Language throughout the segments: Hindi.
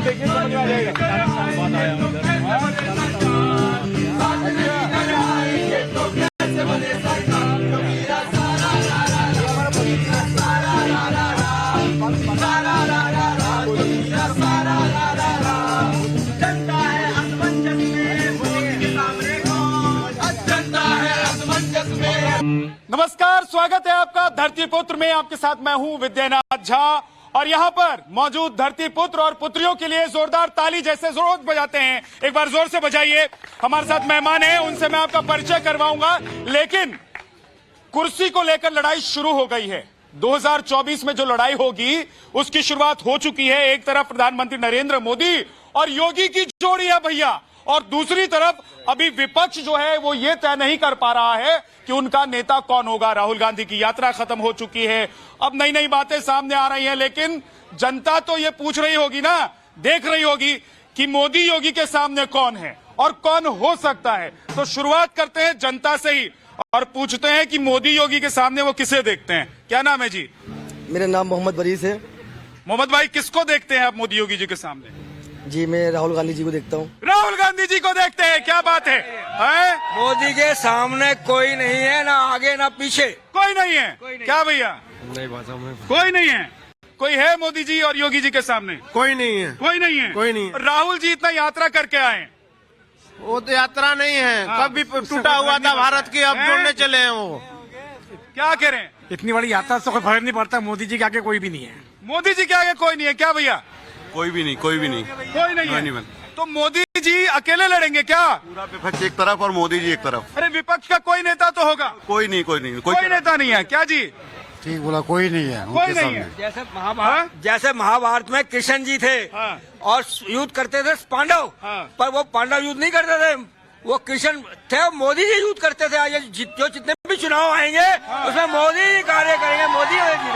देखिए समझ में आ नमस्कार, स्वागत है आपका धरती पुत्र में। आपके साथ मैं हूं विद्यानाथ झा और यहां पर मौजूद धरती पुत्र और पुत्रियों के लिए जोरदार ताली जैसे रोज बजाते हैं, एक बार जोर से बजाइए। हमारे साथ मेहमान हैं, उनसे मैं आपका परिचय करवाऊंगा, लेकिन कुर्सी को लेकर लड़ाई शुरू हो गई है। 2024 में जो लड़ाई होगी उसकी शुरुआत हो चुकी है। एक तरफ प्रधानमंत्री नरेंद्र मोदी और योगी की जोड़ी है भैया, और दूसरी तरफ अभी विपक्ष जो है वो ये तय नहीं कर पा रहा है कि उनका नेता कौन होगा। राहुल गांधी की यात्रा खत्म हो चुकी है, अब नई नई बातें सामने आ रही हैं, लेकिन जनता तो ये पूछ रही होगी ना, देख रही होगी कि मोदी योगी के सामने कौन है और कौन हो सकता है। तो शुरुआत करते हैं जनता से ही और पूछते हैं कि मोदी योगी के सामने वो किसे देखते हैं। क्या नाम है जी? मेरा नाम मोहम्मद वरीस है। मोहम्मद भाई, किसको देखते हैं आप मोदी योगी जी के सामने? जी, मैं राहुल गांधी जी को देखता हूँ। राहुल गांधी जी को देखते हैं, क्या बात है? मोदी के सामने कोई नहीं है, ना आगे ना पीछे। कोई नहीं है? क्या भैया? नहीं भाषा में कोई नहीं है। कोई है मोदी जी और योगी जी के सामने? कोई नहीं है। कोई नहीं है। कोई नहीं है। राहुल जी इतना यात्रा करके आए, वो तो यात्रा नहीं है, हाँ। कभी टूटा हुआ था भारत की, अब जोड़ने चले हैं वो। क्या करें? इतनी बड़ी यात्रा से कोई फर्क नहीं पड़ता। मोदी जी के आगे कोई भी नहीं है। मोदी जी के आगे कोई नहीं है? क्या भैया? कोई भी नहीं, कोई भी नहीं, कोई नहीं है। तो मोदी जी अकेले लड़ेंगे क्या? पूरा विपक्ष एक तरफ और मोदी जी एक तरफ। अरे विपक्ष का कोई नेता तो होगा? कोई नहीं, कोई नहीं, कोई नेता नहीं है। क्या जी? ठीक बोला, कोई नहीं है। कोई नहीं है। जैसे महाभारत में कृष्ण जी थे हाँ। और युद्ध करते थे पांडव, हाँ। पर वो पांडव युद्ध नहीं करते थे, वो कृष्ण थे, मोदी जी युद्ध करते थे। आज जो जितने भी चुनाव आएंगे उसमें मोदी जी कार्य करेंगे, मोदी जीतेंगे।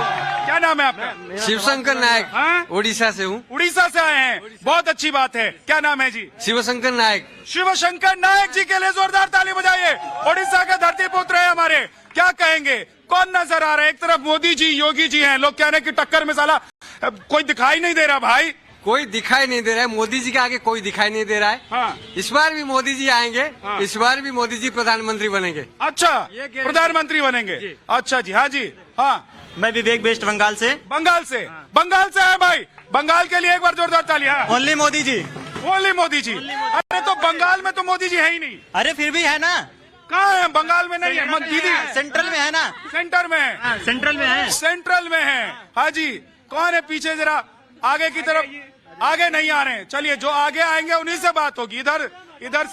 क्या नाम है आपका? शिवशंकर नायक। हाँ? उड़ीसा से हूँ। उड़ीसा से आए हैं, बहुत अच्छी बात है। क्या नाम है जी? शिवशंकर नायक। शिवशंकर नायक जी के लिए जोरदार ताली बजाइए। उड़ीसा के धरती पुत्र है हमारे। क्या कहेंगे, कौन नजर आ रहा है? एक तरफ मोदी जी, योगी जी हैं, लोग कह रहे हैं कि टक्कर में साला कोई दिखाई नहीं दे रहा भाई। कोई दिखाई नहीं दे रहा है, मोदी जी के आगे कोई दिखाई नहीं दे रहा है। हाँ। इस बार भी मोदी जी आएंगे। हाँ। इस बार भी मोदी जी प्रधानमंत्री बनेंगे। अच्छा, प्रधानमंत्री बनेंगे? अच्छा जी, हाँ जी, हाँ। मैं विवेक बेस्ट बंगाल से। बंगाल से? बंगाल से है भाई। बंगाल के लिए एक बार जोरदार ताली। हाँ। ओनली मोदी जी। ओनली मोदी जी? अरे तो बंगाल में तो मोदी जी है ही नहीं। अरे फिर भी है ना। कहाँ है? बंगाल में नहीं है दीदी। सेंट्रल में है ना। सेंटर में है। सेंट्रल में है। सेंट्रल में है। हाँ जी। कौन है पीछे? जरा आगे की तरफ। आगे नहीं आ रहे हैं, चलिए जो आगे आएंगे उन्हीं से बात होगी। इधर इधर।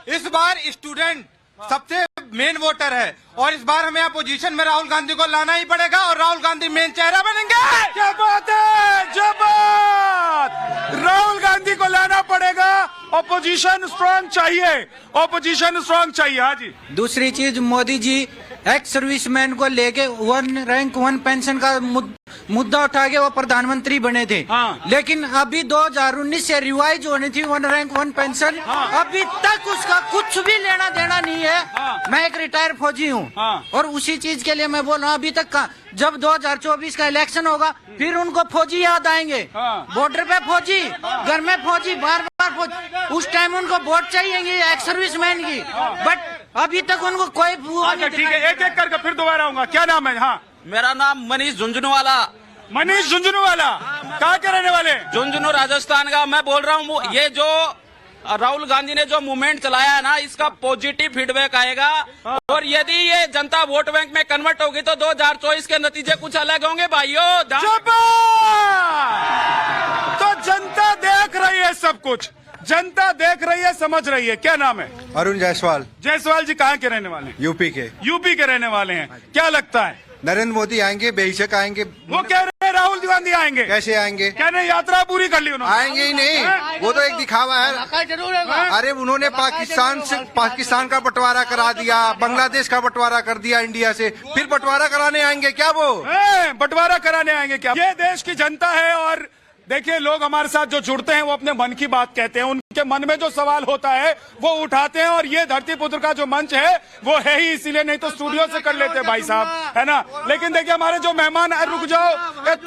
इस बार स्टूडेंट सबसे मेन वोटर है और इस बार हमें अपोजिशन में राहुल गांधी को लाना ही पड़ेगा और राहुल गांधी मेन चेहरा बनेंगे। क्या बात है, जब बात! राहुल गांधी को लाना पड़ेगा। ऑपोजिशन स्ट्रांग चाहिए, ऑपोजिशन स्ट्रांग चाहिए। हाँ जी। दूसरी चीज, मोदी जी एक्स सर्विसमैन को लेके 1 रैंक 1 पेंशन का मुद्दा उठा के वो प्रधानमंत्री बने थे। हाँ। लेकिन अभी 2019 से रिवाइज होनी थी 1 रैंक 1 पेंशन। हाँ। अभी तक उसका कुछ भी लेना देना नहीं है। हाँ। मैं एक रिटायर फौजी हूँ। हाँ। और उसी चीज के लिए मैं बोल रहा हूँ, अभी तक का जब 2024 का इलेक्शन होगा फिर उनको फौजी याद आएंगे। हाँ। बॉर्डर पे फौजी, घर में फौजी, बार बार फौजी। उस टाइम उनको वोट चाहिए एक्स सर्विसमैन की, बट अभी तक उनको कोई अच्छा ठीक है, एक एक करके फिर दोबारा आऊंगा। क्या नाम है? हाँ। मेरा नाम मनीष झुंझुनवाला। मनीष झुंझुनवाला कहाँ के रहने वाले? झुंझुनू राजस्थान का। मैं बोल रहा हूँ, ये जो राहुल गांधी ने जो मूवमेंट चलाया है ना, इसका पॉजिटिव फीडबैक आएगा और यदि ये जनता वोट बैंक में कन्वर्ट होगी तो 2024 के नतीजे कुछ अलग होंगे भाइयों। तो जनता देख रही है, सब कुछ जनता देख रही है, समझ रही है। क्या नाम है? अरुण जायसवाल। जायसवाल जी कहाँ के रहने वाले हैं? यूपी के। यूपी के रहने वाले हैं। क्या लगता है? नरेंद्र मोदी आएंगे, बेहिचक आएंगे। वो कह रहे हैं राहुल गांधी आएंगे। कैसे आएंगे? कह रहे यात्रा पूरी कर ली उन्होंने। आएंगे ही नहीं, वो तो एक दिखावा है। अरे उन्होंने पाकिस्तान का बंटवारा करा दिया, बांग्लादेश का बंटवारा कर दिया इंडिया से, फिर बंटवारा कराने आएंगे क्या वो? बंटवारा कराने आएंगे क्या? ये देश की जनता है और देखिए, लोग हमारे साथ जो जुड़ते हैं वो अपने मन की बात कहते हैं, उनके मन में जो सवाल होता है वो उठाते हैं, और ये धरती पुत्र का जो मंच है वो है ही इसीलिए, नहीं तो स्टूडियो से कर लेते भाई साहब, है ना। लेकिन देखिए हमारे जो मेहमान, रुक जाओ,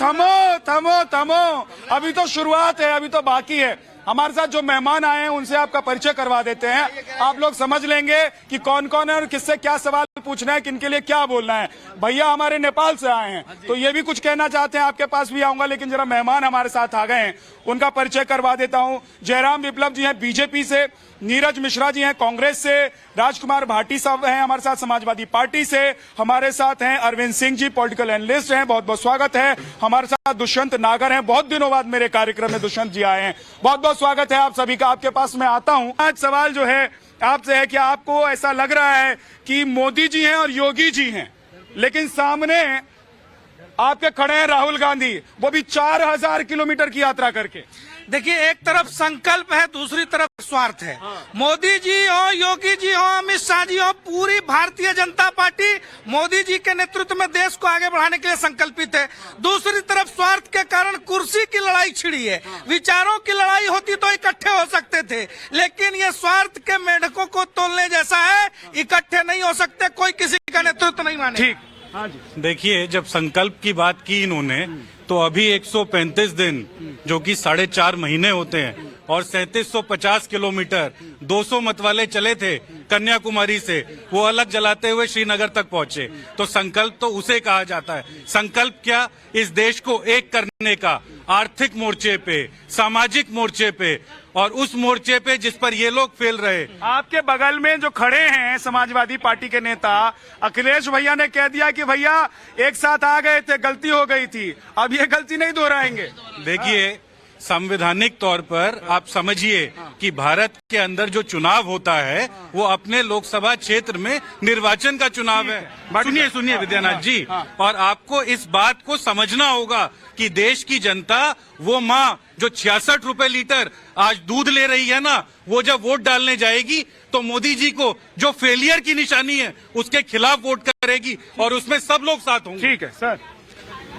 थमो थमो थमो, अभी तो शुरुआत है, अभी तो बाकी है। हमारे साथ जो मेहमान आए हैं उनसे आपका परिचय करवा देते हैं, आप लोग समझ लेंगे कि कौन कौन है और किससे क्या सवाल पूछना है, किनके लिए क्या बोलना है। भैया हमारे नेपाल से आए हैं, तो ये भी कुछ कहना चाहते हैं, आपके पास भी आऊंगा, लेकिन जरा मेहमान हमारे साथ आ गए हैं, उनका परिचय करवा देता हूं। जयराम विप्लव जी हैं बीजेपी से, नीरज मिश्रा जी हैं कांग्रेस से, राजकुमार भाटी साहब हैं हमारे साथ समाजवादी पार्टी से, हमारे साथ हैं अरविंद सिंह जी पॉलिटिकल एनालिस्ट हैं, बहुत बहुत स्वागत है। हमारे साथ दुष्यंत नागर हैं, बहुत दिनों बाद मेरे कार्यक्रम में दुष्यंत जी आए हैं, बहुत बहुत स्वागत है आप सभी का। आपके पास मैं आता हूं, आज सवाल जो है आपसे है कि आपको ऐसा लग रहा है कि मोदी जी हैं और योगी जी हैं, लेकिन सामने आपके खड़े हैं राहुल गांधी, वो भी 4000 किलोमीटर की यात्रा करके। देखिए, एक तरफ संकल्प है, दूसरी तरफ स्वार्थ है। मोदी जी हो, योगी जी हो, अमित शाह जी हो, पूरी भारतीय जनता पार्टी मोदी जी के नेतृत्व में देश को आगे बढ़ाने के लिए संकल्पित है। दूसरी तरफ स्वार्थ के कारण कुर्सी की लड़ाई छिड़ी है। विचारों की लड़ाई होती तो इकट्ठे हो सकते थे, लेकिन ये स्वार्थ के मेढकों को तोलने जैसा है, इकट्ठे नहीं हो सकते, कोई किसी का नेतृत्व नहीं माने। ठीक, देखिए, जब संकल्प की बात की इन्होंने, तो अभी 135 दिन जो कि 4.5 महीने होते हैं और 3750 किलोमीटर 200 मत वाले चले थे कन्याकुमारी से, वो अलग जलाते हुए श्रीनगर तक पहुंचे। तो संकल्प तो उसे कहा जाता है। संकल्प क्या, इस देश को एक करने का, आर्थिक मोर्चे पे, सामाजिक मोर्चे पे, और उस मोर्चे पे जिस पर ये लोग फेल रहे। आपके बगल में जो खड़े हैं समाजवादी पार्टी के नेता अखिलेश भैया ने कह दिया कि भैया एक साथ आ गए थे, गलती हो गई थी, अब ये गलती नहीं दोहराएंगे। देखिए, संवैधानिक तौर पर आप समझिए कि भारत के अंदर जो चुनाव होता है वो अपने लोकसभा क्षेत्र में निर्वाचन का चुनाव है। सुनिए विद्यानाथ जी, और आपको इस बात को समझना होगा कि देश की जनता, वो माँ जो 66 रुपए लीटर आज दूध ले रही है ना, वो जब वोट डालने जाएगी तो मोदी जी को जो फेलियर की निशानी है उसके खिलाफ वोट करेगी, और उसमें सब लोग साथ होंगे। ठीक है सर।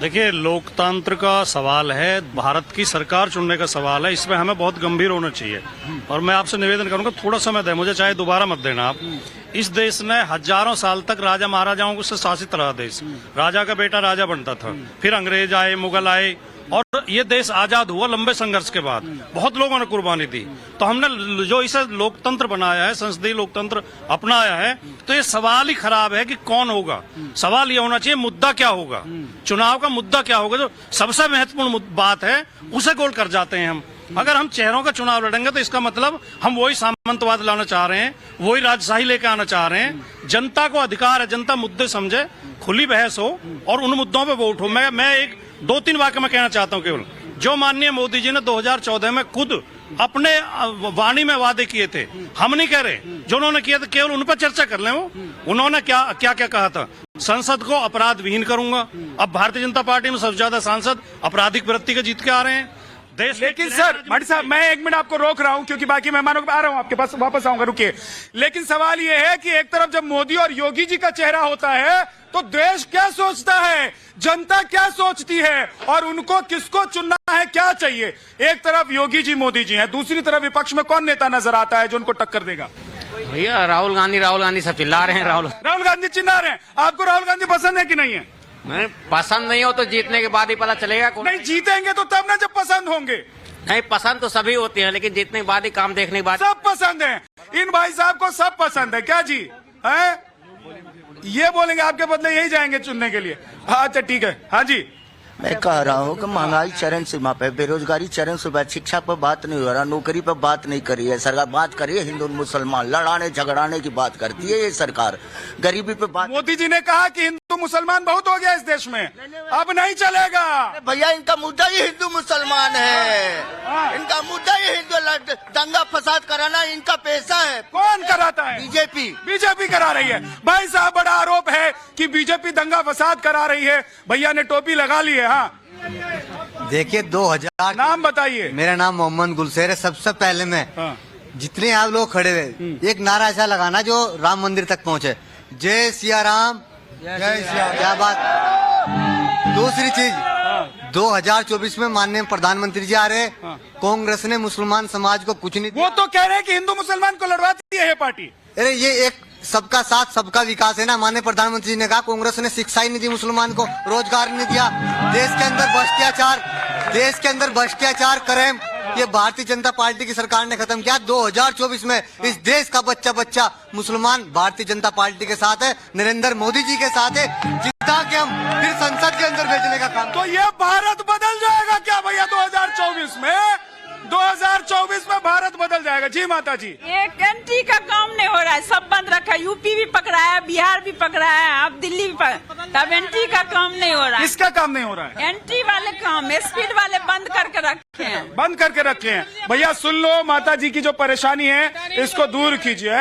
देखिए, लोकतंत्र का सवाल है, भारत की सरकार चुनने का सवाल है, इसमें हमें बहुत गंभीर होना चाहिए। और मैं आपसे निवेदन करूंगा, थोड़ा समय दें मुझे, चाहे दोबारा मत देना आप। इस देश ने हजारों साल तक राजा महाराजाओं से शासित रहा देश। राजा का बेटा राजा बनता था, फिर अंग्रेज आए, मुगल आए, और ये देश आजाद हुआ लंबे संघर्ष के बाद। बहुत लोगों ने कुर्बानी दी। तो हमने जो इसे लोकतंत्र बनाया है, संसदीय लोकतंत्र अपनाया है, तो ये सवाल ही खराब है कि कौन होगा। सवाल ये होना चाहिए मुद्दा क्या होगा, चुनाव का मुद्दा क्या होगा, जो सबसे महत्वपूर्ण बात है उसे गोल कर जाते हैं हम। अगर हम चेहरों का चुनाव लड़ेंगे तो इसका मतलब हम वही सामंतवाद लाना चाह रहे हैं, वही राजशाही लेकर आना चाह रहे हैं। जनता को अधिकार है, जनता मुद्दे समझे, खुली बहस हो और उन मुद्दों पे वोट हो। मैं एक 2-3 वाक्य में कहना चाहता हूं। केवल जो माननीय मोदी जी ने 2014 में खुद अपने वाणी में वादे किए थे, हम नहीं कह रहे, जो उन्होंने किया था केवल उन पर चर्चा कर लें। वो उन्होंने क्या क्या क्या कहा था, संसद को अपराध विहीन करूंगा। अब भारतीय जनता पार्टी में सबसे ज्यादा सांसद आपराधिक वृत्ति के जीत के आ रहे हैं देश। लेकिन सर भाटी साहब, मैं 1 मिनट आपको रोक रहा हूं क्योंकि बाकी मेहमानों को आ रहा हूं, आपके पास वापस आऊंगा, रुकिए। लेकिन सवाल ये है कि एक तरफ जब मोदी और योगी जी का चेहरा होता है तो देश क्या सोचता है, जनता क्या सोचती है, और उनको किसको चुनना है, क्या चाहिए। एक तरफ योगी जी मोदी जी हैं, दूसरी तरफ विपक्ष में कौन नेता नजर आता है जो उनको टक्कर देगा। भैया राहुल गांधी सब चिल्ला रहे हैं। राहुल गांधी चिल्ला रहे हैं। आपको राहुल गांधी पसंद है कि नहीं है? नहीं, पसंद नहीं हो तो जीतने के बाद ही पता चलेगा। नहीं जीतेंगे तो तब ना जब पसंद होंगे। नहीं, पसंद तो सभी होती है, लेकिन जीतने के बाद ही, काम देखने के बाद। सब पसंद है, इन भाई साहब को सब पसंद है क्या जी? हैं? ये बोलेंगे आपके बदले यही जाएंगे चुनने के लिए। अच्छा ठीक है, हाँ जी। मैं कह रहा हूँ कि महंगाई चरम सीमा पे, बेरोजगारी चरम सीमा, शिक्षा पर बात नहीं हो रहा, नौकरी पर बात नहीं करी है सरकार। बात करिए हिंदू मुसलमान लड़ाने झगड़ाने की बात करती है ये सरकार, गरीबी पे बात। मोदी जी ने कहा कि हिंदू मुसलमान बहुत हो गया इस देश में, अब नहीं चलेगा। भैया इनका मुद्दा ही हिंदू मुसलमान है, इनका मुद्दा ही हिंदू दंगा फसाद कराना इनका पेशा है। कौन कराता है? बीजेपी करा रही है। भाई साहब, बड़ा आरोप है कि बीजेपी दंगा फसाद करा रही है। भैया ने टोपी लगा ली है। हाँ देखिए, 2000 नाम बताइए। मेरा नाम मोहम्मद गुलशेर है। सबसे पहले मैं जितने आप लोग खड़े हुए, एक नारा ऐसा लगाना जो राम मंदिर तक पहुंचे, जय सिया राम, जय सिया। क्या बात। दूसरी चीज, 2024 में माननीय प्रधानमंत्री जी आ रहे, कांग्रेस ने मुसलमान समाज को कुछ नहीं वो तो कह रहे हैं कि हिंदू मुसलमान को लड़वाती है ये पार्टी। अरे ये एक सबका साथ सबका विकास है ना। माननीय प्रधानमंत्री जी ने कहा कांग्रेस ने शिक्षा ही नहीं दी मुसलमान को, रोजगार नहीं दिया, देश के अंदर भ्रष्टाचार क्राइम ये भारतीय जनता पार्टी की सरकार ने खत्म किया। 2024 में इस देश का बच्चा मुसलमान भारतीय जनता पार्टी के साथ है, नरेंद्र मोदी जी के साथ है, जितना कि हम फिर संसद के अंदर भेजने का काम। तो ये भारत बदल जाएगा क्या भैया 2024 में? 2024 में भारत बदल जाएगा। जी माता जी, एक एंट्री का काम नहीं हो रहा है, सब बंद रखा है। यूपी भी पकड़ा है, बिहार भी पकड़ा है, अब दिल्ली भी तब एंट्री का काम नहीं हो रहा है। इसका काम नहीं हो रहा है। एंट्री वाले काम, स्पीड वाले बंद करके रखे हैं। बंद करके रखे हैं। भैया सुन लो, माता जी की जो परेशानी है इसको दूर कीजिए।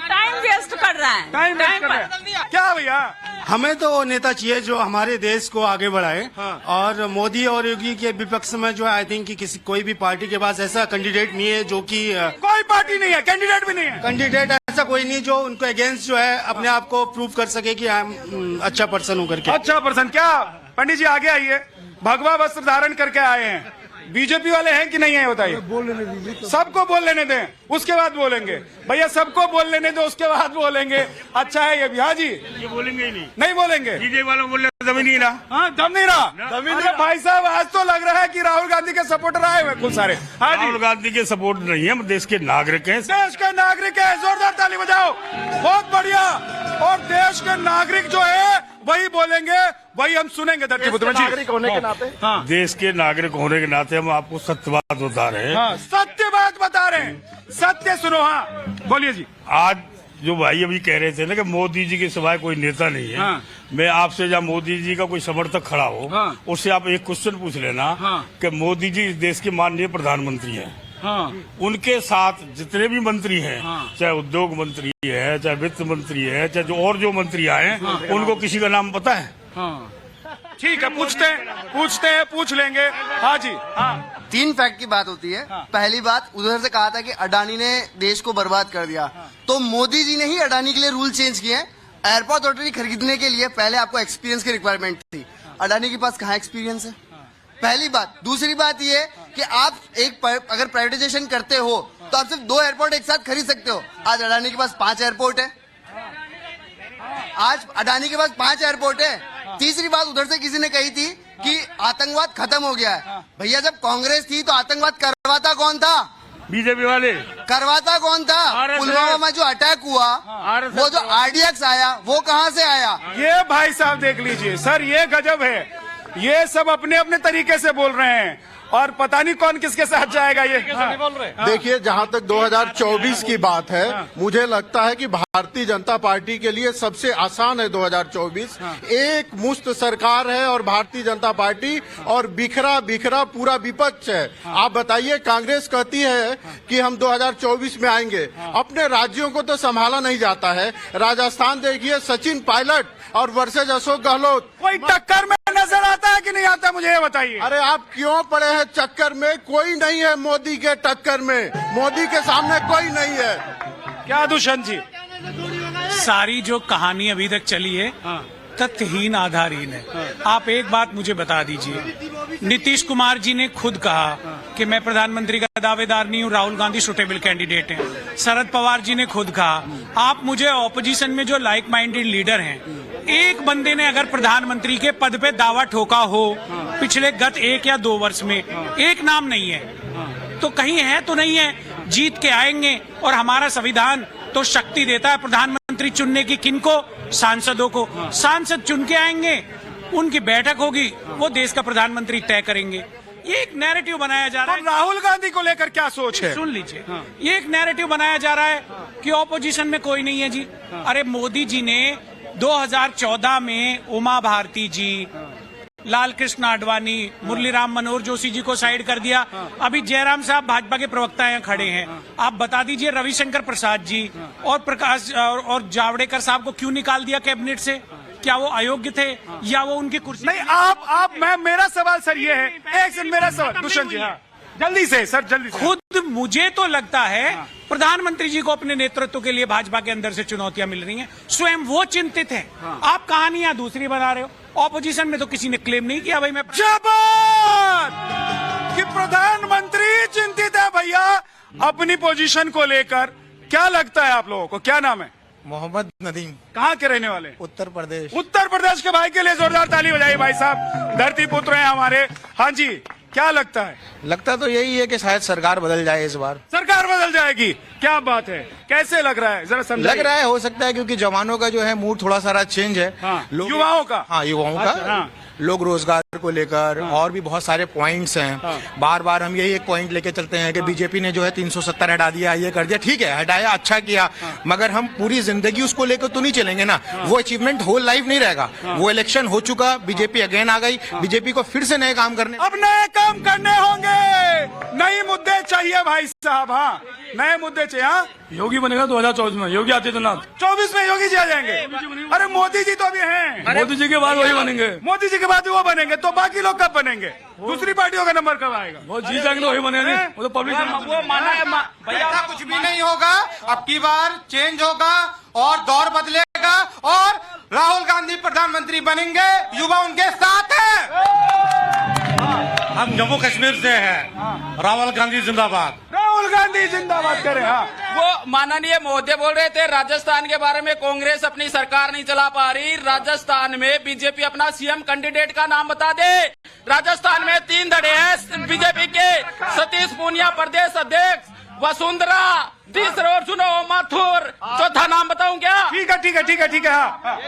टाइम वेस्ट कर रहा है। टाइम वेस्ट कर रहे हैं क्या भैया? हमें तो वो नेता चाहिए जो हमारे देश को आगे बढ़ाए। और मोदी और योगी के विपक्ष में जो है आई थिंक कि कोई भी पार्टी के पास ऐसा कैंडिडेट नहीं है जो कि कोई पार्टी नहीं है, कैंडिडेट भी नहीं है। कैंडिडेट ऐसा कोई नहीं जो उनको अगेंस्ट जो है अपने आप को प्रूव कर सके कि हम अच्छा पर्सन हूँ करके। अच्छा पर्सन क्या? पंडित जी आगे आइए। भगवा वस्त्र धारण करके आए हैं, बीजेपी वाले हैं कि नहीं है बताइए? बोल लेने दीजिए, सबको बोल लेने दें, उसके बाद बोलेंगे। भैया सबको बोल लेने दो, उसके बाद बोलेंगे। अच्छा है ये भी। हाँ जी, ये बोलेंगे ही नहीं, नहीं बोलेंगे। बीजेपी वालों बोलने दम ही नहीं रहा। हाँ दम नहीं रहा। अरे भाई साहब आज तो लग रहा है कि राहुल गांधी के सपोर्टर आए हुए कुल सारे। हाँ जी, राहुल गांधी के सपोर्ट नहीं है, हम देश के नागरिक हैं। देश के नागरिक है, जोरदार ताली बजाओ। बहुत बढ़िया। और देश के नागरिक जो है वही बोलेंगे, वही हम सुनेंगे। नागरिक होने के नाते, हाँ, देश के नागरिक होने के नाते हम आपको सत्य बात बता रहे हैं। हाँ, सत्य बात बता रहे हैं, सत्य सुनो। हाँ बोलिए जी। आज जो भाई अभी कह रहे थे ना कि मोदी जी के सिवाय कोई नेता नहीं है, हाँ। मैं आपसे जब मोदी जी का कोई समर्थक खड़ा हो, हाँ। उससे आप एक क्वेश्चन पूछ लेना, हाँ। कि मोदी जी इस देश के माननीय प्रधानमंत्री हैं, हाँ, उनके साथ जितने भी मंत्री हैं, हाँ। चाहे उद्योग मंत्री है, चाहे वित्त मंत्री है, चाहे जो मंत्री आए हैं, हाँ। उनको किसी का नाम पता है? हाँ। ठीक है, पूछ लेंगे। हाँ जी। हाँ 3 फैक्ट की बात होती है। पहली बात, उधर से कहा था कि अडानी ने देश को बर्बाद कर दिया, तो मोदी जी ने ही अडानी के लिए रूल चेंज किए। एयरपोर्ट अथॉरिटी खरीदने के लिए पहले आपको एक्सपीरियंस की रिक्वायरमेंट थी, अडानी के पास कहाँ एक्सपीरियंस है? पहली बात। दूसरी बात ये कि आप अगर प्राइवेटाइजेशन करते हो तो आप सिर्फ 2 एयरपोर्ट एक साथ खरीद सकते हो। आज अडानी के पास 5 एयरपोर्ट है। आज अडानी के पास 5 एयरपोर्ट है। तीसरी बात उधर से किसी ने कही थी कि आतंकवाद खत्म हो गया है। भैया जब कांग्रेस थी तो आतंकवाद करवाता कौन था? बीजेपी वाले। करवाता कौन था? पुलवामा में जो अटैक हुआ, वो जो RDX आया, वो कहाँ से आया? ये भाई साहब देख लीजिए सर, ये गजब है। ये सब अपने अपने तरीके से बोल रहे हैं और पता नहीं कौन किसके साथ जाएगा। ये देखिए, जहां तक 2024 की बात है, मुझे लगता है कि भारतीय जनता पार्टी के लिए सबसे आसान है 2024। एक मुश्त सरकार है और भारतीय जनता पार्टी, और बिखरा पूरा विपक्ष है। आप बताइए, कांग्रेस कहती है कि हम 2024 में आएंगे, अपने राज्यों को तो संभाला नहीं जाता है। राजस्थान देखिए, सचिन पायलट और वर्सेज अशोक गहलोत। कोई टक्कर में नजर आता है कि नहीं आता, मुझे ये बताइए। अरे आप क्यों पड़े हैं चक्कर में? कोई नहीं है मोदी के टक्कर में, मोदी के सामने कोई नहीं है। क्या दुष्यंत जी? सारी जो कहानी अभी तक चली है तथ्यहीन, आधारहीन है। आप एक बात मुझे बता दीजिए, नीतीश कुमार जी ने खुद कहा कि मैं प्रधानमंत्री का दावेदार नहीं हूं, राहुल गांधी सुटेबल कैंडिडेट हैं। शरद पवार जी ने खुद कहा। आप मुझे ऑपोजिशन में जो लाइक माइंडेड लीडर हैं, एक बंदे ने अगर प्रधानमंत्री के पद पे दावा ठोका हो पिछले गत 1 या 2 वर्ष में, एक नाम नहीं है, तो कहीं है तो नहीं है। जीत के आएंगे और हमारा संविधान तो शक्ति देता है प्रधानमंत्री चुनने की। किनको? सांसदों को। सांसद चुन के आएंगे, उनकी बैठक होगी, वो देश का प्रधानमंत्री तय करेंगे। ये एक नैरेटिव बनाया जा रहा है। राहुल गांधी को लेकर क्या सोच है? सुन लीजिए, ये एक नैरेटिव बनाया जा रहा है कि ऑपोजिशन में कोई नहीं है जी। अरे मोदी जी ने 2014 में उमा भारती जी, लाल कृष्ण आडवाणी, मुरलीराम मनोहर जोशी जी को साइड कर दिया। अभी जयराम साहब भाजपा के प्रवक्ता यहाँ खड़े हैं, आप बता दीजिए रविशंकर प्रसाद जी और प्रकाश और जावड़ेकर साहब को क्यों निकाल दिया कैबिनेट से? क्या वो अयोग्य थे या वो उनकी कुर्सी? नहीं, आप मेरा सवाल सर ये है, एक सेकंड मेरा सवाल दुष्यंत जी। हाँ जल्दी से सर, जल्दी से। खुद मुझे तो लगता है प्रधानमंत्री जी को अपने नेतृत्व के लिए भाजपा के अंदर से चुनौतियां मिल रही हैं, स्वयं वो चिंतित हैं। आप कहानियां दूसरी बना रहे हो। ऑपोजिशन में तो किसी ने क्लेम नहीं किया भाई मैं जबात कि प्रधानमंत्री चिंतित है भैया अपनी पोजीशन को लेकर। क्या लगता है आप लोगों को, क्या नाम है? मोहम्मद नदीम, कहाँ के रहने वाले? उत्तर प्रदेश। उत्तर प्रदेश के भाई के लिए जोरदार ताली बजाइए भाई साहब, धरती पुत्र हैं हमारे। हाँ जी, क्या लगता है? लगता तो यही है कि शायद सरकार बदल जाए इस बार। सरकार बदल जाएगी, क्या बात है, कैसे लग रहा है जरा समझाइए। लग रहा है, हो सकता है क्योंकि जवानों का जो है मूड थोड़ा सारा चेंज है। हाँ, युवाओं का। हाँ, युवाओं अच्छा, का। हाँ। लोग रोजगार को लेकर और भी बहुत सारे पॉइंट्स हैं। बार बार हम यही एक पॉइंट लेके चलते हैं कि बीजेपी ने जो है 370 हटा दिया, ये कर दिया। ठीक है, हटाया, अच्छा किया, मगर हम पूरी जिंदगी उसको लेकर तो नहीं चलेंगे ना। वो अचीवमेंट होल लाइफ नहीं रहेगा। वो इलेक्शन हो चुका, बीजेपी अगेन आ गई, बीजेपी को फिर से नए काम करने, अब नए काम करने होंगे, नए मुद्दे चाहिए भाई साहब। हाँ, नए मुद्दे चाहिए। हाँ, योगी बनेगा 2024 में, योगी आदित्यनाथ। 24 में योगी जी आ जाएंगे। अरे मोदी जी तो अभी हैं। मोदी जी के बाद वही बनेंगे। मोदी जी के बाद वो बनेंगे, तो बाकी लोग कब बनेंगे? दूसरी पार्टियों का नंबर कब आएगा? वो जी जाएंगे तो वही बनेंगे, वो तो पब्लिक वो माना है भैया। ऐसा कुछ भी नहीं होगा। अब की बार चेंज होगा और दौर बदलेगा और राहुल गांधी प्रधानमंत्री बनेंगे। युवा उनके साथ है। हम जम्मू कश्मीर से हैं, राहुल गांधी जिंदाबाद। राहुल गांधी जिंदाबाद करें। हाँ, वो माननीय महोदय बोल रहे थे राजस्थान के बारे में, कांग्रेस अपनी सरकार नहीं चला पा रही। राजस्थान में बीजेपी अपना सीएम कैंडिडेट का नाम बता दे। राजस्थान में 3 धड़े हैं बीजेपी के, सतीश पूनिया प्रदेश अध्यक्ष, वसुंधरा तीसरा, और सुनो माथुर चौथा नाम बताऊं क्या? ठीक है ठीक है ठीक है ठीक है। हाँ,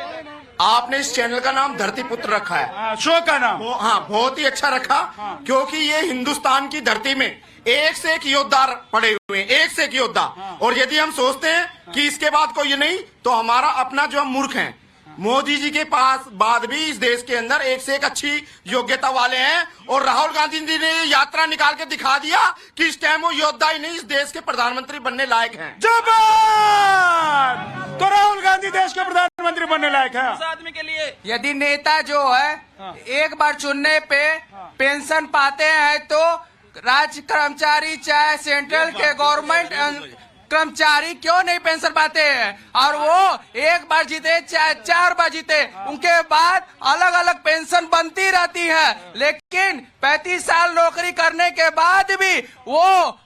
आपने इस चैनल का नाम धरती पुत्र रखा है। हाँ, शो का नाम। हाँ, बहुत ही अच्छा रखा, क्योंकि ये हिंदुस्तान की धरती में एक से एक योद्धा पड़े हुए हैं, एक से एक योद्धा। और यदि हम सोचते हैं कि इसके बाद कोई नहीं, तो हमारा अपना जो हम मूर्ख हैं। मोदी जी के पास बाद भी इस देश के अंदर एक से एक अच्छी योग्यता वाले हैं। और राहुल गांधी जी ने यात्रा निकाल के दिखा दिया कि इस टाइम वो योद्धा ही नहीं, इस देश के प्रधानमंत्री बनने लायक हैं। जबान! तो राहुल गांधी देश के प्रधानमंत्री बनने लायक है। उस आदमी के लिए यदि नेता जो है एक बार चुनने पे पेंशन पाते हैं, तो राज्य कर्मचारी चाहे सेंट्रल के गवर्नमेंट कर्मचारी क्यों नहीं पेंशन पाते हैं? और वो एक बार जीते चाहे 4 बार जीते, उनके बाद अलग अलग पेंशन बनती रहती है। लेकिन 35 साल नौकरी करने के बाद भी वो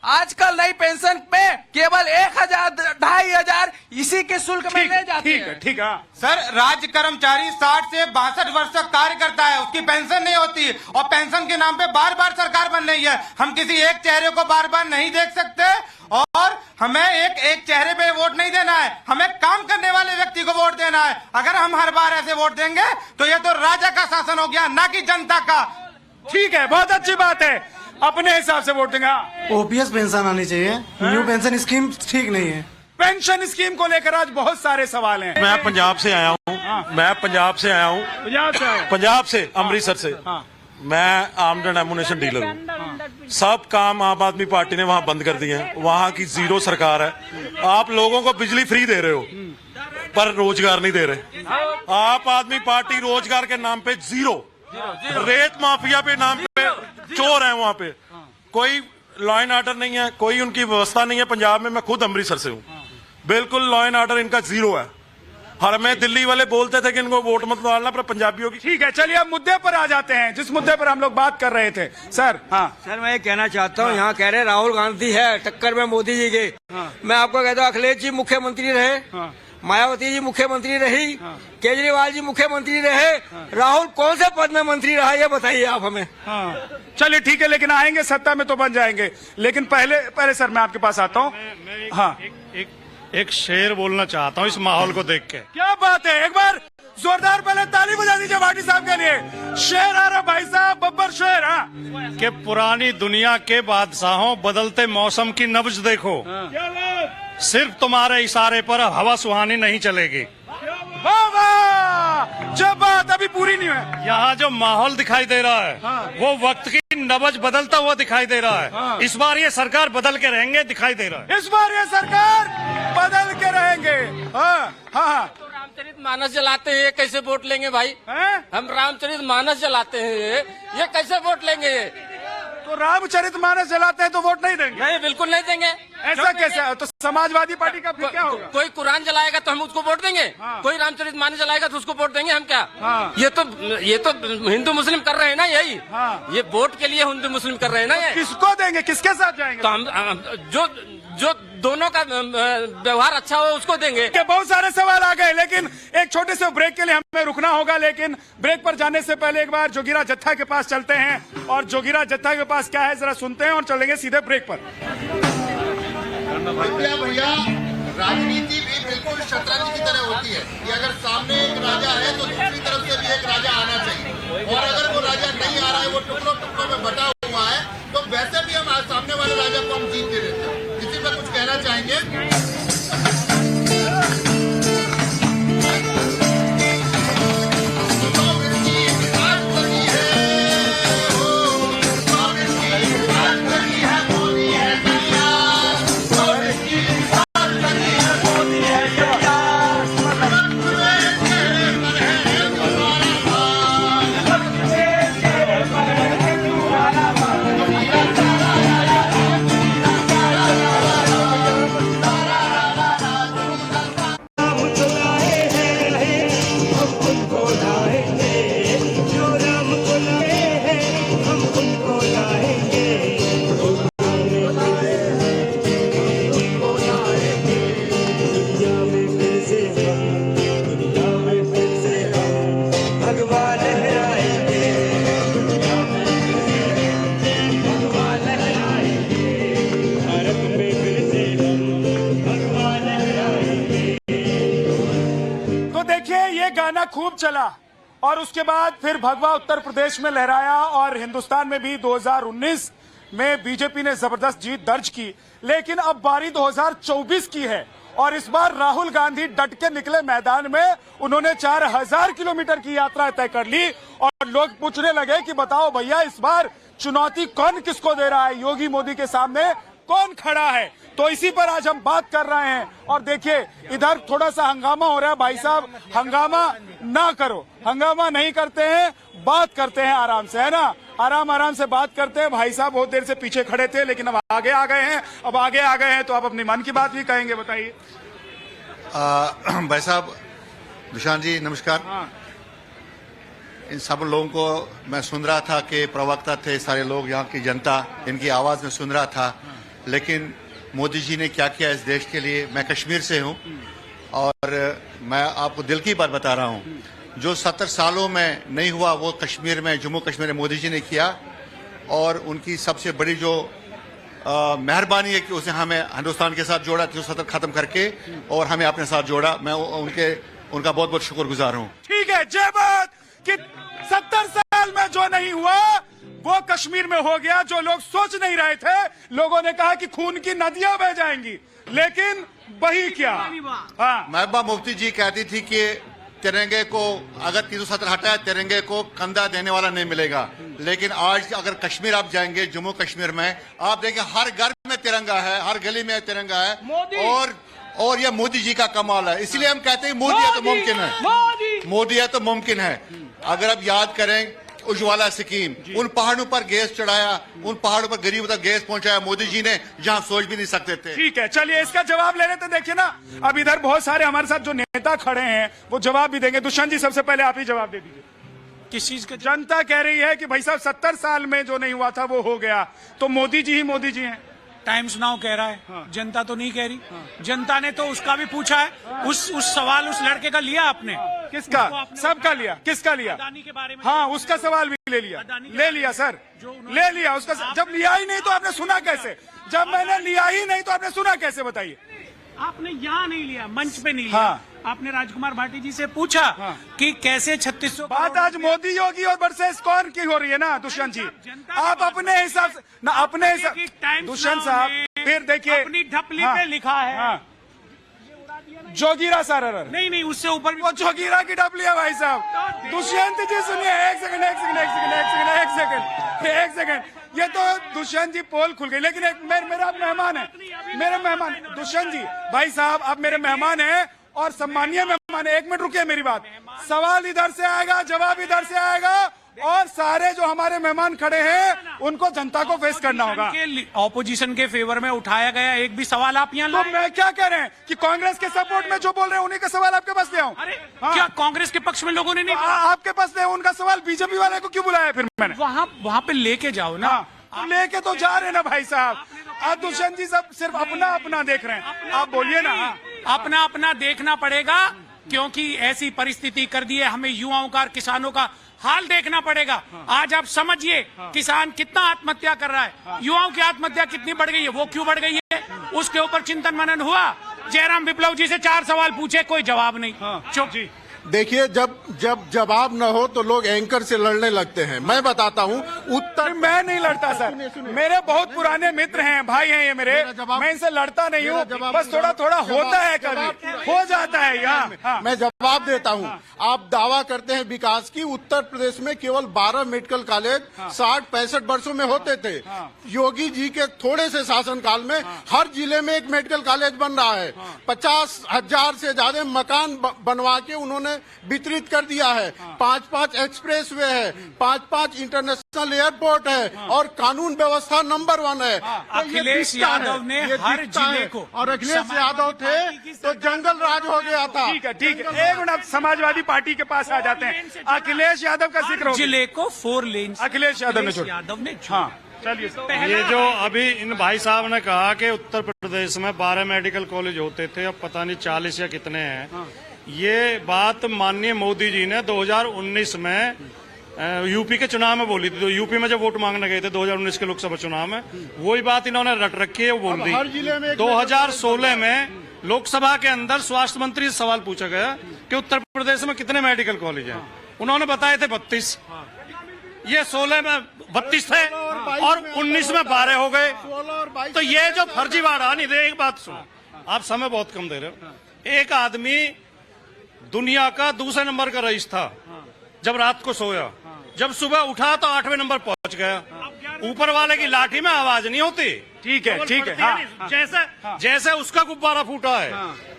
आजकल नई पेंशन पे केवल 1000 2500 इसी के शुल्क में ले जाते हैं। ठीक है ठीक है। सर, राज्य कर्मचारी 60 से 62 वर्ष तक कार्य करता है, उसकी पेंशन नहीं होती और पेंशन के नाम पे बार बार सरकार बन रही है। हम किसी एक चेहरे को बार बार नहीं देख सकते और हमें एक चेहरे पे वोट नहीं देना है, हमें काम करने वाले व्यक्ति को वोट देना है। अगर हम हर बार ऐसे वोट देंगे तो ये तो राजा का शासन हो गया, ना कि जनता का। ठीक है, बहुत अच्छी बात है, अपने हिसाब से वोट देंगे। ओपीएस पेंशन आनी चाहिए, न्यू पेंशन स्कीम ठीक नहीं है। पेंशन स्कीम को लेकर आज बहुत सारे सवाल हैं। मैं पंजाब से आया हूँ, मैं पंजाब से आया हूँ, पंजाब से, अमृतसर से। मैं आर्म्ड एंड एमुनेशन डीलर हूँ। सब काम आम आदमी पार्टी ने वहाँ बंद कर दिए हैं। वहाँ की जीरो सरकार है। आप लोगों को बिजली फ्री दे रहे हो पर रोजगार नहीं दे रहे। आप आदमी पार्टी रोजगार के नाम पे जीरो, रेत माफिया पे नाम पे चोर है। वहाँ पे कोई लॉ एंड ऑर्डर नहीं है, कोई उनकी व्यवस्था नहीं है। पंजाब में मैं खुद अमृतसर से हूँ, बिल्कुल लॉ एंड ऑर्डर इनका जीरो है। हर में दिल्ली वाले बोलते थे कि इनको वोट मत डालना, पर पंजाबियों की। ठीक है, चलिए अब मुद्दे पर आ जाते हैं, जिस मुद्दे पर हम लोग बात कर रहे थे। सर, हाँ सर, मैं ये कहना चाहता हूँ, यहाँ कह रहे राहुल गांधी है टक्कर में मोदी जी के। मैं आपको कहता हूँ, अखिलेश जी मुख्यमंत्री रहे, मायावती जी मुख्यमंत्री रही, केजरीवाल जी मुख्यमंत्री रहे, राहुल कौन से पद में मंत्री रहा, ये बताइए आप हमें। चलिए ठीक है, लेकिन आएंगे सत्ता में तो बन जाएंगे। लेकिन पहले सर मैं आपके पास आता हूँ। हाँ, एक शेर बोलना चाहता हूँ इस माहौल को देख के। क्या बात है, एक बार जोरदार पहले ताली बजा दीजिए भाटी साहब के लिए। शेर आ रहा भाई साहब, बब्बर शेर। हाँ, कि पुरानी दुनिया के बादशाहों बदलते मौसम की नब्ज देखो, सिर्फ तुम्हारे इशारे पर हवा सुहानी नहीं चलेगी। जब बात अभी पूरी नहीं है, यहाँ जो माहौल दिखाई दे रहा है वो वक्त की नब्ज बदलता हुआ दिखाई दे रहा है। इस बार ये सरकार बदल के रहेंगे दिखाई दे रहा है। इस बार ये सरकार बदल के रहेंगे। हाँ हाँ, रामचरित मानस जलाते हैं, ये कैसे वोट लेंगे भाई? हम रामचरित मानस जलाते हैं, ये कैसे वोट लेंगे? तो रामचरित मानस जलाते हैं तो वोट नहीं देंगे? नहीं, बिल्कुल नहीं देंगे। ऐसा कैसे? तो समाजवादी पार्टी का फिर क्या होगा? कोई कुरान जलाएगा तो हम उसको वोट देंगे? कोई रामचरितमानस जलाएगा तो उसको वोट देंगे हम क्या? ये तो हिंदू मुस्लिम कर रहे हैं ना यही। ये वोट के लिए हिंदू मुस्लिम कर रहे हैं ना ये। किसको देंगे, किसके साथ जाएंगे? तो हम जो दोनों का व्यवहार अच्छा हो उसको देंगे। बहुत सारे सवाल आ गए, लेकिन एक छोटे से ब्रेक के लिए हमें रुकना होगा। लेकिन ब्रेक पर जाने से पहले एक बार जोगीरा जत्था के पास चलते हैं और जोगीरा जत्था के पास क्या है जरा सुनते हैं और चलेंगे सीधे ब्रेक पर। भैया राजनीति भी बिल्कुल शतरंज की तरह होती है कि अगर सामने एक राजा है तो दूसरी तरफ से भी एक राजा आना चाहिए, और अगर वो राजा नहीं आ रहा है, वो टुकड़ों टुकड़ों में बटा हुआ है, तो वैसे भी हम सामने वाले राजा को हम जीत के देते हैं। इसी पर कुछ कहना चाहेंगे? गाना खूब चला और उसके बाद फिर भगवा उत्तर प्रदेश में लहराया और हिंदुस्तान में भी 2019 में बीजेपी ने जबरदस्त जीत दर्ज की। लेकिन अब बारी 2024 की है और इस बार राहुल गांधी डट के निकले मैदान में। उन्होंने 4000 किलोमीटर की यात्रा तय कर ली और लोग पूछने लगे कि बताओ भैया इस बार चुनौती कौन किसको दे रहा है, योगी मोदी के सामने कौन खड़ा है। तो इसी पर आज हम बात कर रहे हैं। और देखिए इधर थोड़ा सा हंगामा हो रहा है। भाई साहब हंगामा ना करो, हंगामा नहीं करते हैं, बात करते हैं आराम से, है ना, आराम से बात करते हैं। भाई साहब बहुत देर से पीछे खड़े थे लेकिन अब आगे आ गए हैं, अब आगे आ गए हैं तो आप अपनी मन की बात भी कहेंगे, बताइए। भाई साहब, दुशान जी नमस्कार। इन सब लोगों को मैं सुन रहा था कि प्रवक्ता थे सारे लोग, यहाँ की जनता, इनकी आवाज में सुन रहा था। लेकिन मोदी जी ने क्या किया इस देश के लिए। मैं कश्मीर से हूँ और मैं आपको दिल की बात बता रहा हूँ। जो 70 सालों में नहीं हुआ वो कश्मीर में, जम्मू कश्मीर में मोदी जी ने किया। और उनकी सबसे बड़ी जो मेहरबानी है कि उसने हमें हिंदुस्तान के साथ जोड़ा, 370 खत्म करके और हमें अपने साथ जोड़ा। मैं उनका बहुत बहुत शुक्रगुजार हूँ। ठीक है, जय बात कि 70 साल में जो नहीं हुआ वो कश्मीर में हो गया। जो लोग सोच नहीं रहे थे, लोगों ने कहा कि खून की नदियां बह जाएंगी, लेकिन वही क्या। महबूबा मुफ्ती जी कहती थी कि तिरंगे को अगर 370 हटाए, तिरंगे को कंधा देने वाला नहीं मिलेगा। लेकिन आज अगर कश्मीर आप जाएंगे, जम्मू कश्मीर में आप देखें हर घर में तिरंगा है, हर गली में तिरंगा है। और यह मोदी जी का कमाल है। इसलिए हम कहते हैं मोदी है तो मुमकिन है, मोदी है तो मुमकिन है। अगर आप याद करें उज्ज्वला स्कीम, उन पहाड़ों पर गैस चढ़ाया, उन पहाड़ों पर गरीबों तक गैस पहुंचाया मोदी जी ने, जहां सोच भी नहीं सकते थे। ठीक है, चलिए इसका जवाब ले रहे थे। देखिए ना, अब इधर बहुत सारे हमारे साथ जो नेता खड़े हैं वो जवाब भी देंगे। दुष्यंत जी सबसे पहले आप ही जवाब दे दीजिए। किस चीज का? जनता कह रही है कि भाई साहब 70 साल में जो नहीं हुआ था वो हो गया, तो मोदी जी ही मोदी जी हैं। टाइम्स नाउ कह रहा है, जनता तो नहीं कह रही। जनता ने तो उसका भी पूछा है, उस सवाल उस लड़के का लिया आपने? किसका? सबका लिया। किसका लिया? अडानी के बारे में। हाँ, उसका सवाल भी ले लिया, ले लिया सर, ले लिया उसका। जब लिया ही नहीं तो आपने सुना कैसे? जब मैंने लिया ही नहीं तो आपने सुना कैसे, बताइए। आपने यहाँ नहीं लिया, मंच पे नहीं लिया। आपने राजकुमार भाटी जी से पूछा कि कैसे 3600। बात आज मोदी योगी और वर्सेस कौन की हो रही है ना दुष्यंत जी। आप अपने हिसाब से ना, अपने हिसाब। दुष्यंत साहब फिर देखिए अपनी ढपली पे लिखा है जोगीरा सर। नहीं, उससे ऊपर वो जोगीरा की ढपली है भाई साहब। दुष्यंत जी सुनिए, एक सेकंड। ये तो दुष्यंत जी पोल खुल गई। लेकिन एक मेरा मेहमान है, मेरे मेहमान दुष्यंत जी भाई साहब, आप मेरे मेहमान हैं और सम्मानीय मेहमान है। 1 मिनट रुकिए मेरी बात। सवाल इधर से आएगा, जवाब इधर से आएगा और सारे जो हमारे मेहमान खड़े हैं उनको जनता को फेस करना होगा। ऑपोजिशन के फेवर में उठाया गया एक भी सवाल आप यहाँ तो मैं क्या कह रहे हैं कि कांग्रेस के सपोर्ट में जो बोल रहे हैं उन्हीं का सवाल आपके पास ले आऊं? अरे क्या कांग्रेस के पक्ष में लोगों ने नहीं आपके पास ले उनका सवाल बीजेपी वाले को क्यों बुलाया फिर मैंने? वहाँ पे लेके जाओ ना। तो लेके तो जा रहे ना भाई साहब। आप दुष्यंत जी सब सिर्फ अपना अपना देख रहे हैं, आप बोलिए ना। अपना अपना देखना पड़ेगा क्योंकि ऐसी परिस्थिति कर दी है, हमें युवाओं का, किसानों का हाल देखना पड़ेगा। आज आप समझिए किसान कितना आत्महत्या कर रहा है, युवाओं की आत्महत्या कितनी बढ़ गई है, वो क्यों बढ़ गई है, उसके ऊपर चिंतन मनन हुआ। जयराम विप्लव जी से 4 सवाल पूछे, कोई जवाब नहीं, चुप जी। देखिए, जब जवाब न हो तो लोग एंकर से लड़ने लगते हैं। मैं बताता हूँ उत्तर। मैं नहीं लड़ता सर, मेरे बहुत पुराने मित्र हैं, भाई हैं ये मेरे, मैं इनसे लड़ता नहीं हूँ, बस थोड़ा थोड़ा होता है, कभी हो जाता है यहाँ। मैं जवाब देता हूँ। आप दावा करते हैं विकास की, उत्तर प्रदेश में केवल 12 मेडिकल कॉलेज 60-65 वर्षों में होते थे। योगी जी के थोड़े से शासनकाल में हर जिले में एक मेडिकल कॉलेज बन रहा है। 50,000 से ज्यादा मकान बनवा के उन्होंने वितरित कर दिया है। 5-5 एक्सप्रेस वे है, 5-5 इंटरनेशनल एयरपोर्ट है और कानून व्यवस्था नंबर 1 है। अखिलेश यादव ने हर जिले को, और अखिलेश यादव थे तो जंगल राज हो गया था। ठीक है, ठीक है, एक मिनट, समाजवादी पार्टी के पास आ जाते हैं। अखिलेश यादव का जिक्र, जिले को 4 लेन अखिलेश यादव ने छोड़ा। हाँ, चलिए। ये जो अभी इन भाई साहब ने कहा कि उत्तर प्रदेश में 12 मेडिकल कॉलेज होते थे, अब पता नहीं 40 या कितने हैं। ये बात माननीय मोदी जी ने 2019 में यूपी के चुनाव में बोली थी। तो यूपी में जब वोट मांगने गए थे 2019 के लोकसभा चुनाव में, वही बात इन्होंने रट रखी है, वो बोल दी। 2016 में लोकसभा के अंदर स्वास्थ्य मंत्री से सवाल पूछा गया कि उत्तर प्रदेश में कितने मेडिकल कॉलेज हैं, उन्होंने बताए थे 32। ये 16 में 32 थे और 19 में 12 हो गए। तो ये जो फर्जीवाड़ा नहीं दे, एक बात सुनो, आप समय बहुत कम दे रहे हो। एक आदमी दुनिया का दूसरे नंबर का रईस था, जब रात को सोया, जब सुबह उठा तो 8वें नंबर पहुंच गया। ऊपर वाले की लाठी में आवाज नहीं होती। ठीक है, ठीक है। हाँ, जैसे उसका गुब्बारा फूटा है,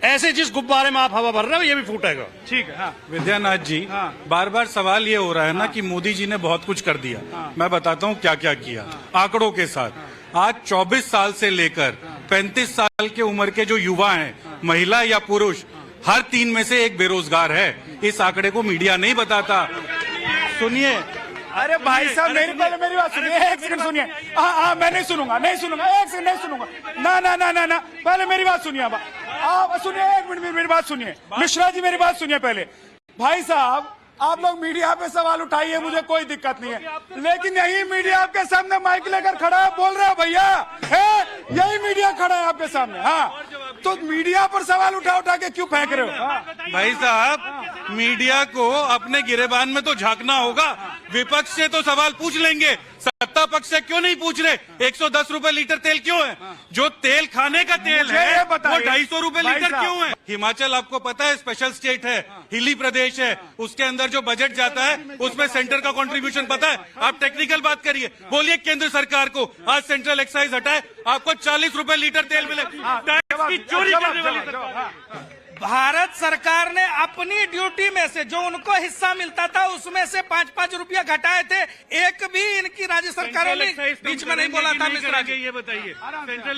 ऐसे जिस गुब्बारे में आप हवा भर रहे हो ये भी फूटेगा। ठीक है। हाँ। विद्यानाथ जी, बार बार सवाल ये हो रहा है ना कि मोदी जी ने बहुत कुछ कर दिया। मैं बताता हूँ क्या क्या किया आंकड़ों के साथ। आज 24 साल से लेकर 35 साल के उम्र के जो युवा हैं, महिला या पुरुष, हर 3 में से 1 बेरोजगार है। इस आंकड़े को मीडिया नहीं बताता। सुनिए, अरे भाई साहब, मेरी बात सुनिए, 1 सेकंड सुनिए। हाँ, मैं नहीं सुनूंगा, 1 सेकंड नहीं सुनूंगा। ना, पहले मेरी बात सुनिए। आप सुनिए, 1 मिनट मेरी बात सुनिए। मिश्रा जी, मेरी बात सुनिए पहले। भाई साहब, आप लोग मीडिया पे सवाल उठाइए, मुझे कोई दिक्कत नहीं है, लेकिन यही मीडिया आपके सामने माइक लेकर खड़ा है, बोल रहा है भैया, यही मीडिया खड़ा है आपके सामने। हाँ, तो मीडिया पर सवाल उठा के क्यों फेंक रहे हो? भाई साहब, मीडिया को अपने गिरेबान में तो झांकना होगा। विपक्ष से तो सवाल पूछ लेंगे, सत्ता पक्ष से क्यों नहीं पूछ रहे? 110 रुपए लीटर तेल क्यों है? जो तेल खाने का तेल है वो 250 रुपए लीटर क्यों है? हिमाचल आपको पता है स्पेशल स्टेट है, हिली प्रदेश है, उसके अंदर जो बजट जाता है उसमें सेंटर का कंट्रीब्यूशन पता है? आप टेक्निकल बात करिए, बोलिए केंद्र सरकार को आज सेंट्रल एक्साइज हटाए, आपको 40 रुपए लीटर तेल मिले। टैक्स की चोरी करने वाली सरकार। भारत सरकार ने अपनी ड्यूटी में से जो उनको हिस्सा मिलता था उसमें से 5-5 रुपया घटाए थे। एक भी इनकी राज्य सरकारों ने बीच में नहीं बोला था। मिश्रा जी, ये बताइए,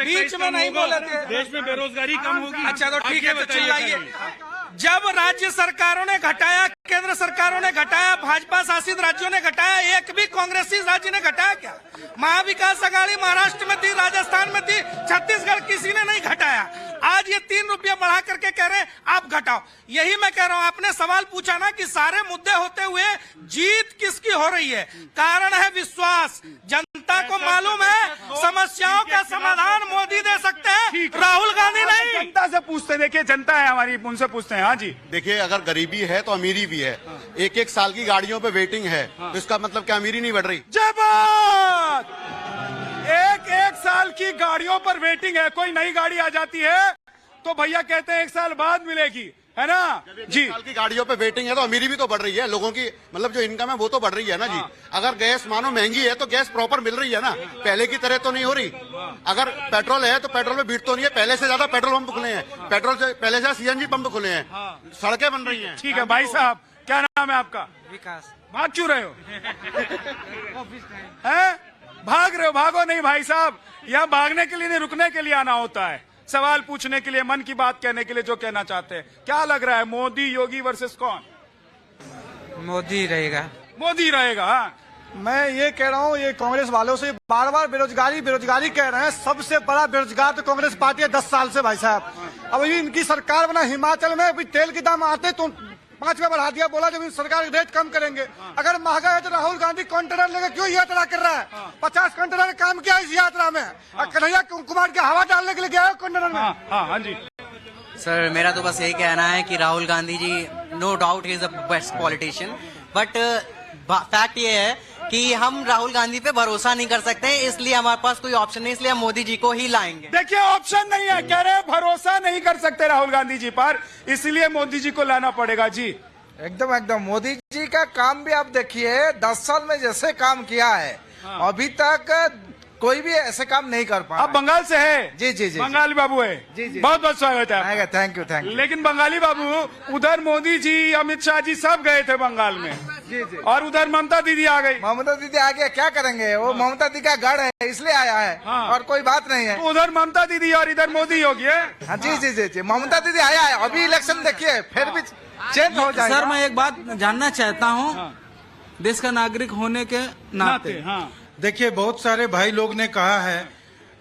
बीच में नहीं बोले थे, देश में बेरोजगारी कम होगी। अच्छा, तो ठीक है, तो चिल्लाइए। जब राज्य सरकारों ने घटाया, केंद्र सरकारों ने घटाया, भाजपा शासित राज्यों ने घटाया, एक भी कांग्रेसी राज्य ने घटाया क्या? महाविकास आघाड़ी महाराष्ट्र में थी, राजस्थान में थी, छत्तीसगढ़ किसी ने नहीं घटाया। आज ये 3 रुपया बढ़ा करके कह रहे हैं आप घटाओ। यही मैं कह रहा हूं, आपने सवाल पूछा ना कि सारे मुद्दे होते हुए जीत किसकी हो रही है? कारण है विश्वास। जनता को मालूम है समस्याओं का समाधान मोदी दे सकते हैं, राहुल गांधी नहीं। जनता से पूछते, देखिए जनता है हमारी, उनसे पूछते हैं। हाँ जी, देखिए, अगर गरीबी है तो अमीरी भी है। 1-1 साल की गाड़ियों पे वेटिंग है, तो इसका मतलब क्या अमीरी नहीं बढ़ रही? जय बात। 1-1 साल की गाड़ियों पर वेटिंग है, कोई नई गाड़ी आ जाती है तो भैया कहते हैं 1 साल बाद मिलेगी, है ना जी। 1 साल की गाड़ियों पे वेटिंग है तो अमीरी भी तो बढ़ रही है, लोगों की मतलब जो इनकम है वो तो बढ़ रही है ना जी। अगर गैस मानो महंगी है तो गैस प्रॉपर मिल रही है ना, पहले की तरह तो नहीं हो रही। अगर पेट्रोल है तो पेट्रोल में बीट तो नहीं है, पहले से ज्यादा पेट्रोल पंप खुले हैं, पेट्रोल से पहले से CNG पंप खुले हैं, सड़कें बन रही हैं। ठीक है भाई साहब, क्या नाम है आपका? विकास। भाग क्यों रहे हो? हैं? भाग रहे हो? भागो नहीं भाई साहब, यहाँ भागने के लिए नहीं, रुकने के लिए आना होता है, सवाल पूछने के लिए, मन की बात कहने के लिए जो कहना चाहते हैं। क्या लग रहा है, मोदी योगी वर्सेस कौन? मोदी रहेगा। मोदी रहेगा। हाँ? मैं ये कह रहा हूँ, ये कांग्रेस वालों से बार बार बेरोजगारी बेरोजगारी कह रहे हैं। सबसे बड़ा बेरोजगार तो कांग्रेस पार्टी है 10 साल से भाई साहब। अब अभी इनकी सरकार बना, हिमाचल में अभी तेल के दाम आते तो 5 में बढ़ा दिया, बोला जब सरकार रेट कम करेंगे। अगर महंगा है तो राहुल गांधी कंटेनर लेकर क्यों यात्रा कर रहा है? 50 कंटेनर का काम किया इस यात्रा में। कन्हैया कुमार के हवा डालने के लिए गया है कंटेनर में। हाँ जी सर, मेरा तो बस यही कहना है कि Rahul Gandhi ji no doubt he is the best politician, but fact ये है कि हम राहुल गांधी पे भरोसा नहीं कर सकते, इसलिए हमारे पास कोई ऑप्शन नहीं, इसलिए हम मोदी जी को ही लाएंगे। देखिए, ऑप्शन नहीं है, कह रहे हैं भरोसा नहीं कर सकते राहुल गांधी जी पर, इसलिए मोदी जी को लाना पड़ेगा। जी एकदम एकदम, मोदी जी का काम भी आप देखिए, 10 साल में जैसे काम किया है अभी तक कोई भी ऐसे काम नहीं कर पाया। आप बंगाल से है? जी जी जी, बंगाली बाबू है। जी जी, बहुत बहुत स्वागत है। Thank you thank you. लेकिन बंगाली बाबू, उधर मोदी जी, अमित शाह जी सब गए थे बंगाल में। जी जी, और उधर ममता दीदी आ गई। ममता दीदी आ गया, क्या करेंगे, वो ममता दीदी का गढ़ है इसलिए आया है। हाँ। और कोई बात नहीं है। तो उधर ममता दीदी और इधर मोदी होगी। हाँ जी जी जी जी, ममता दीदी आया है, अभी इलेक्शन देखिए फिर भी चेंज हो जाएगा। सर, मैं एक बात जानना चाहता हूँ, देश का नागरिक होने के नाते। हाँ, देखिए, बहुत सारे भाई लोग ने कहा है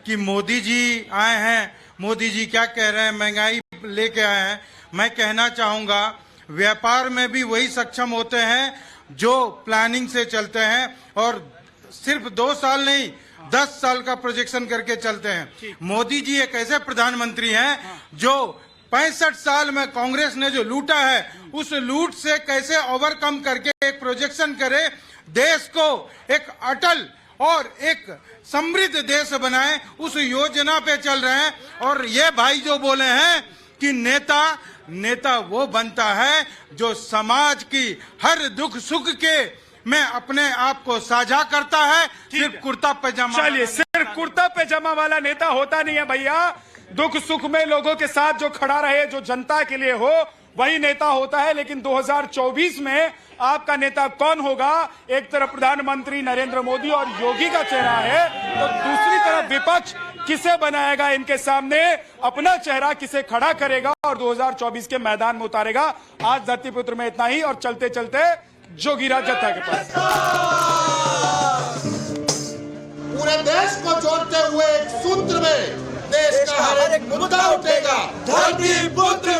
कि मोदी जी आए हैं, मोदी जी क्या कह रहे हैं, महंगाई लेके आए हैं। मैं कहना चाहूंगा, व्यापार में भी वही सक्षम होते हैं जो प्लानिंग से चलते हैं, और सिर्फ 2 साल नहीं 10 साल का प्रोजेक्शन करके चलते हैं। मोदी जी एक ऐसे प्रधानमंत्री हैं जो 65 साल में कांग्रेस ने जो लूटा है, उस लूट से कैसे ओवरकम करके एक प्रोजेक्शन करे, देश को एक अटल और एक समृद्ध देश बनाए, उस योजना पे चल रहे हैं। और ये भाई जो बोले हैं कि नेता वो बनता है जो समाज की हर दुख सुख के में अपने आप को साझा करता है, सिर्फ कुर्ता पैजामा। चलिए, सिर्फ कुर्ता पैजामा वाला नेता होता नहीं है भैया, दुख सुख में लोगों के साथ जो खड़ा रहे, जो जनता के लिए हो, वही नेता होता है। लेकिन 2024 में आपका नेता कौन होगा? एक तरफ प्रधानमंत्री नरेंद्र मोदी और योगी का चेहरा है, तो दूसरी तरफ विपक्ष किसे बनाएगा इनके सामने, अपना चेहरा किसे खड़ा करेगा और 2024 के मैदान में उतारेगा। आज धरतीपुत्र में इतना ही, और चलते चलते जोगीराज जत्था के पास। पूरे देश को जोड़ते हुए एक सूत्र में देश का हर एक मुद्दा उठेगा। धरती पुत्र